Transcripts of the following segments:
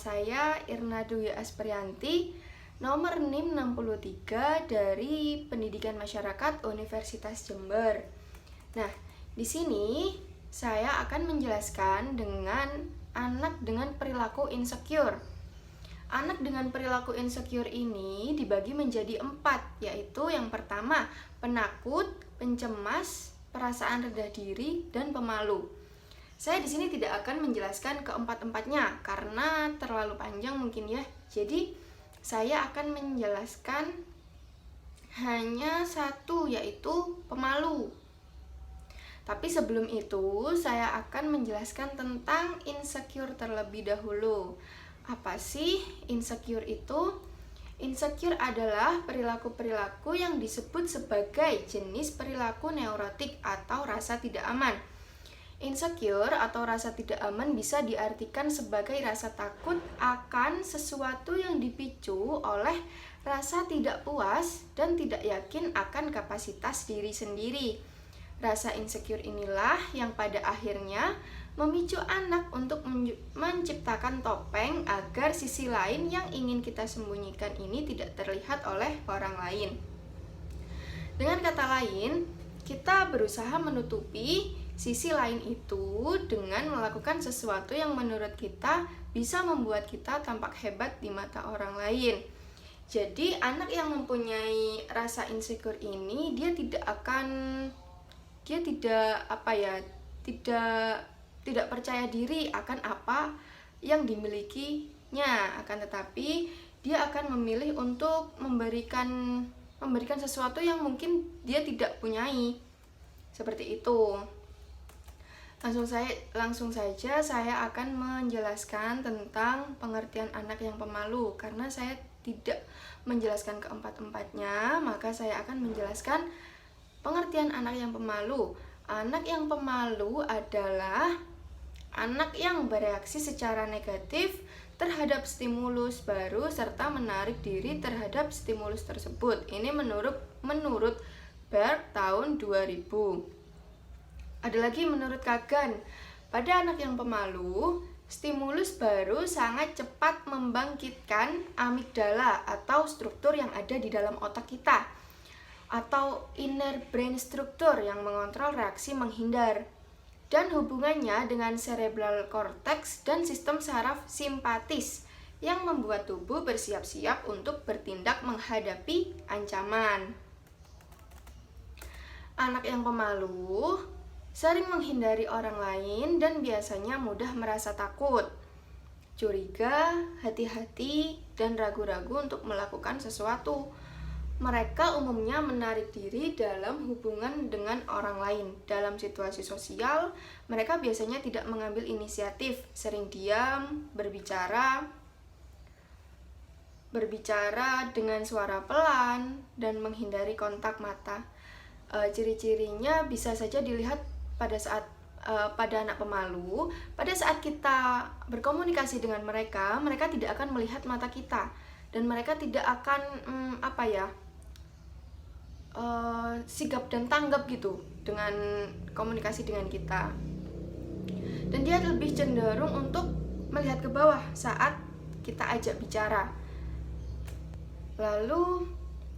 saya Irna Dwi Asprianti, nomor NIM 63 dari Pendidikan Masyarakat Universitas Jember. Nah, di sini saya akan menjelaskan dengan anak dengan perilaku insecure. Anak dengan perilaku insecure ini dibagi menjadi 4, yaitu yang pertama, penakut, pencemas, perasaan rendah diri, dan pemalu. Saya di sini tidak akan menjelaskan keempat-empatnya karena terlalu panjang mungkin ya. Jadi saya akan menjelaskan hanya satu, yaitu pemalu. Tapi sebelum itu saya akan menjelaskan tentang insecure terlebih dahulu. Apa sih insecure itu? Insecure adalah perilaku-perilaku yang disebut sebagai jenis perilaku neurotik atau rasa tidak aman. Insecure atau rasa tidak aman bisa diartikan sebagai rasa takut akan sesuatu yang dipicu oleh rasa tidak puas dan tidak yakin akan kapasitas diri sendiri. Rasa insecure inilah yang pada akhirnya memicu anak untuk menciptakan topeng agar sisi lain yang ingin kita sembunyikan ini tidak terlihat oleh orang lain. Dengan kata lain, kita berusaha menutupi sisi lain itu dengan melakukan sesuatu yang menurut kita bisa membuat kita tampak hebat di mata orang lain. Jadi anak yang mempunyai rasa insecure ini tidak percaya diri akan apa yang dimilikinya, akan tetapi dia akan memilih untuk memberikan sesuatu yang mungkin dia tidak punyai. Seperti itu. Langsung saja saya akan menjelaskan tentang pengertian anak yang pemalu. Karena saya tidak menjelaskan keempat-empatnya, maka saya akan menjelaskan pengertian anak yang pemalu. Anak yang pemalu adalah anak yang bereaksi secara negatif terhadap stimulus baru serta menarik diri terhadap stimulus tersebut. Ini menurut Berg tahun 2000. Ada lagi menurut Kagan, pada anak yang pemalu, stimulus baru sangat cepat membangkitkan amigdala atau struktur yang ada di dalam otak kita, atau inner brain structure yang mengontrol reaksi menghindar, dan hubungannya dengan cerebral cortex dan sistem saraf simpatis yang membuat tubuh bersiap-siap untuk bertindak menghadapi ancaman. Anak yang pemalu sering menghindari orang lain dan biasanya mudah merasa takut, curiga, hati-hati, dan ragu-ragu untuk melakukan sesuatu. Mereka umumnya menarik diri dalam hubungan dengan orang lain. Dalam situasi sosial, mereka biasanya tidak mengambil inisiatif, sering diam, berbicara dengan suara pelan, dan menghindari kontak mata. Ciri-cirinya bisa saja dilihat pada anak pemalu. Pada saat kita berkomunikasi dengan mereka tidak akan melihat mata kita, dan mereka tidak akan sigap dan tanggap gitu dengan komunikasi dengan kita. Dan dia lebih cenderung untuk melihat ke bawah saat kita ajak bicara. Lalu,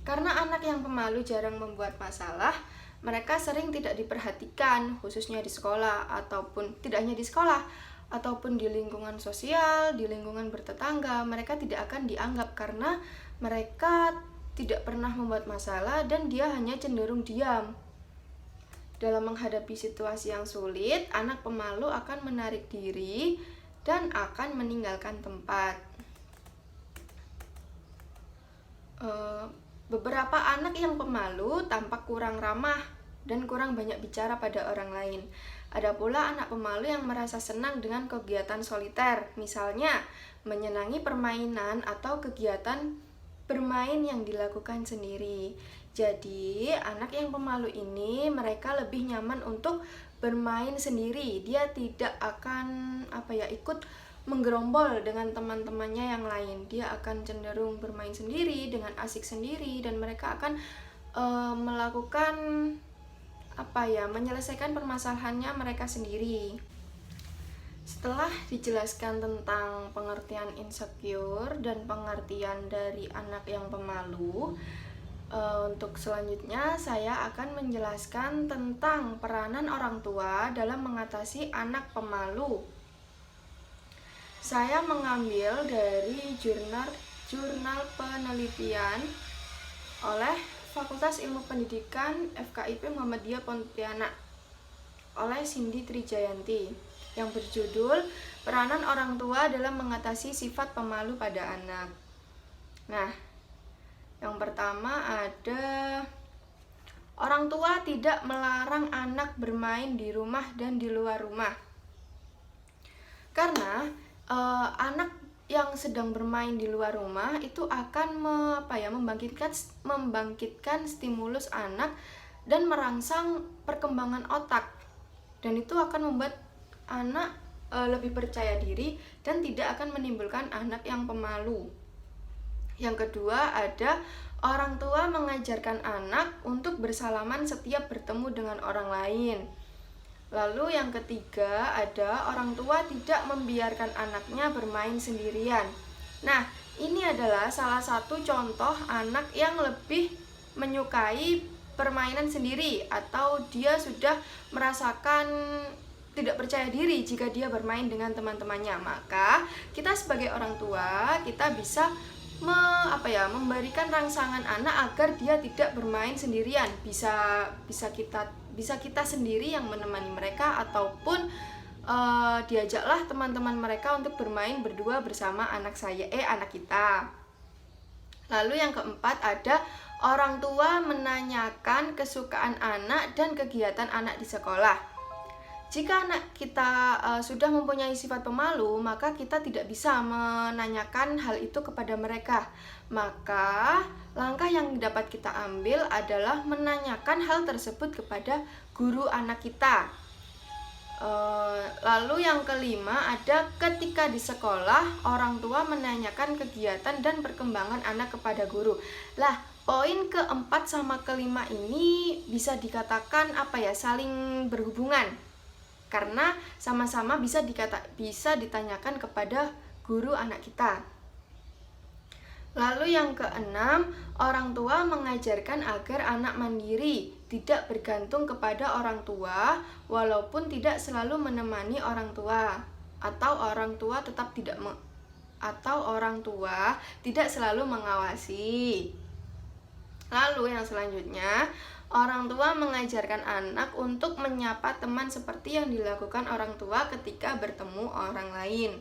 karena anak yang pemalu jarang membuat masalah, mereka sering tidak diperhatikan, khususnya di sekolah, ataupun tidak hanya di sekolah, ataupun di lingkungan sosial, di lingkungan bertetangga. Mereka tidak akan dianggap karena mereka tidak pernah membuat masalah dan dia hanya cenderung diam. Dalam menghadapi situasi yang sulit, anak pemalu akan menarik diri dan akan meninggalkan tempat. Beberapa anak yang pemalu tampak kurang ramah dan kurang banyak bicara pada orang lain. Ada pula anak pemalu yang merasa senang dengan kegiatan soliter, misalnya menyenangi permainan atau kegiatan bermain yang dilakukan sendiri. Jadi, anak yang pemalu ini mereka lebih nyaman untuk bermain sendiri. Dia tidak akan ikut menggerombol dengan teman-temannya yang lain. Dia akan cenderung bermain sendiri dengan asik sendiri, dan mereka akan menyelesaikan permasalahannya mereka sendiri. Setelah dijelaskan tentang pengertian insecure dan pengertian dari anak yang pemalu, untuk selanjutnya saya akan menjelaskan tentang peranan orang tua dalam mengatasi anak pemalu. Saya mengambil dari jurnal penelitian oleh Fakultas Ilmu Pendidikan FKIP Muhammadiyah Pontianak oleh Cindy Trijayanti yang berjudul Peranan Orang Tua dalam Mengatasi Sifat Pemalu pada Anak. Nah, yang pertama ada orang tua tidak melarang anak bermain di rumah dan di luar rumah. Karena anak yang sedang bermain di luar rumah itu akan membangkitkan stimulus anak dan merangsang perkembangan otak, dan itu akan membuat anak lebih percaya diri dan tidak akan menimbulkan anak yang pemalu. Yang kedua ada orang tua mengajarkan anak untuk bersalaman setiap bertemu dengan orang lain. Lalu yang ketiga ada orang tua tidak membiarkan anaknya bermain sendirian. Nah, ini adalah salah satu contoh anak yang lebih menyukai permainan sendiri, atau dia sudah merasakan tidak percaya diri jika dia bermain dengan teman-temannya. Maka kita sebagai orang tua, kita bisa memberikan rangsangan anak agar dia tidak bermain sendirian. Bisa kita sendiri yang menemani mereka, ataupun diajaklah teman-teman mereka untuk bermain berdua bersama anak kita. Lalu yang keempat ada orang tua menanyakan kesukaan anak dan kegiatan anak di sekolah. Jika anak kita sudah mempunyai sifat pemalu, maka kita tidak bisa menanyakan hal itu kepada mereka. Maka langkah yang dapat kita ambil adalah menanyakan hal tersebut kepada guru anak kita. Lalu yang kelima ada ketika di sekolah orang tua menanyakan kegiatan dan perkembangan anak kepada guru. Lah, poin keempat sama kelima ini bisa dikatakan saling berhubungan, karena sama-sama bisa ditanyakan kepada guru anak kita. Lalu yang keenam, orang tua mengajarkan agar anak mandiri, tidak bergantung kepada orang tua walaupun tidak selalu menemani orang tua, atau orang tua tidak selalu mengawasi. Lalu yang selanjutnya, orang tua mengajarkan anak untuk menyapa teman seperti yang dilakukan orang tua ketika bertemu orang lain.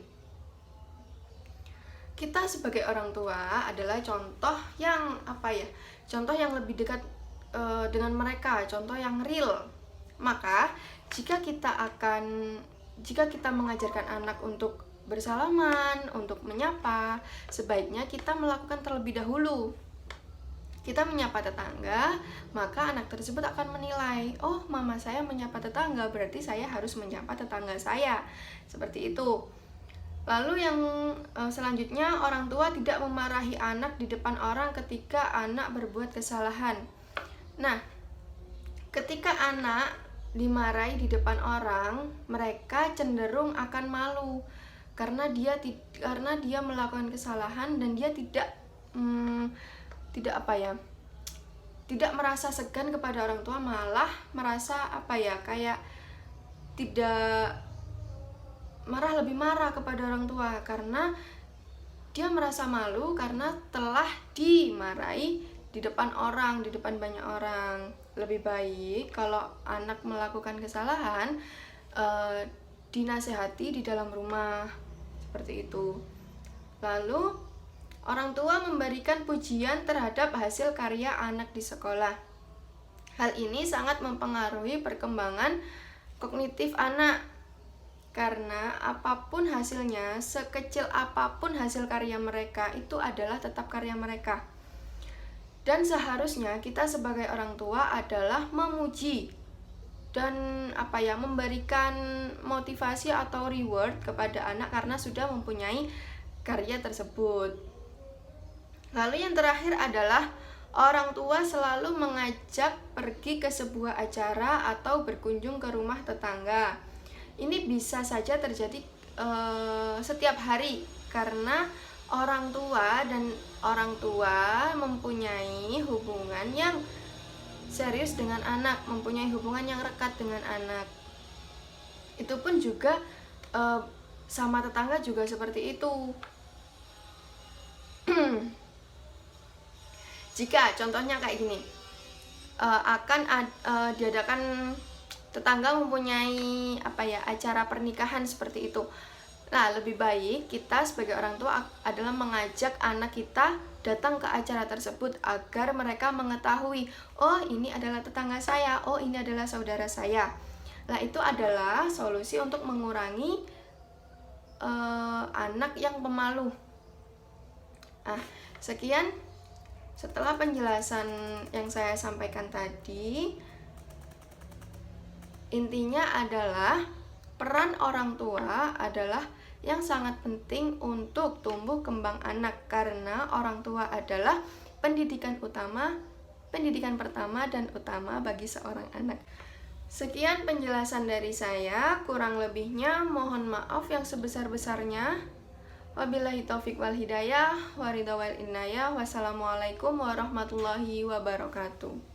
Kita sebagai orang tua adalah contoh yang lebih dekat dengan mereka, contoh yang real. Maka jika kita mengajarkan anak untuk bersalaman, untuk menyapa, sebaiknya kita melakukan terlebih dahulu. Kita menyapa tetangga, maka anak tersebut akan menilai, oh mama saya menyapa tetangga, berarti saya harus menyapa tetangga saya. Seperti itu. Lalu yang selanjutnya, orang tua tidak memarahi anak di depan orang ketika anak berbuat kesalahan. Nah, ketika anak dimarahi di depan orang, mereka cenderung akan malu karena dia melakukan kesalahan dan dia tidak merasa segan kepada orang tua, malah merasa lebih marah kepada orang tua karena dia merasa malu karena telah dimarahi di depan orang, di depan banyak orang. Lebih baik kalau anak melakukan kesalahan dinasehati di dalam rumah, seperti itu. Lalu orang tua memberikan pujian terhadap hasil karya anak di sekolah. Hal ini sangat mempengaruhi perkembangan kognitif anak, karena apapun hasilnya, sekecil apapun hasil karya mereka, itu adalah tetap karya mereka. Dan seharusnya kita sebagai orang tua adalah memuji dan memberikan motivasi atau reward kepada anak karena sudah mempunyai karya tersebut. Lalu yang terakhir adalah orang tua selalu mengajak pergi ke sebuah acara atau berkunjung ke rumah tetangga. Ini bisa saja terjadi setiap hari, karena orang tua mempunyai hubungan yang serius dengan anak, mempunyai hubungan yang rekat dengan anak. Itu pun juga sama tetangga juga seperti itu. Jika contohnya kayak gini, diadakan, tetangga mempunyai acara pernikahan seperti itu. Nah, lebih baik kita sebagai orang tua adalah mengajak anak kita datang ke acara tersebut agar mereka mengetahui, oh ini adalah tetangga saya, oh ini adalah saudara saya. Nah, itu adalah solusi untuk mengurangi anak yang pemalu. Nah, sekian setelah penjelasan yang saya sampaikan tadi. Intinya adalah peran orang tua adalah yang sangat penting untuk tumbuh kembang anak, karena orang tua adalah pendidikan pertama dan utama bagi seorang anak. Sekian penjelasan dari saya, kurang lebihnya mohon maaf yang sebesar-besarnya. Wabillahi taufik wal hidayah, waridha wal inayah. Wassalamualaikum warahmatullahi wabarakatuh.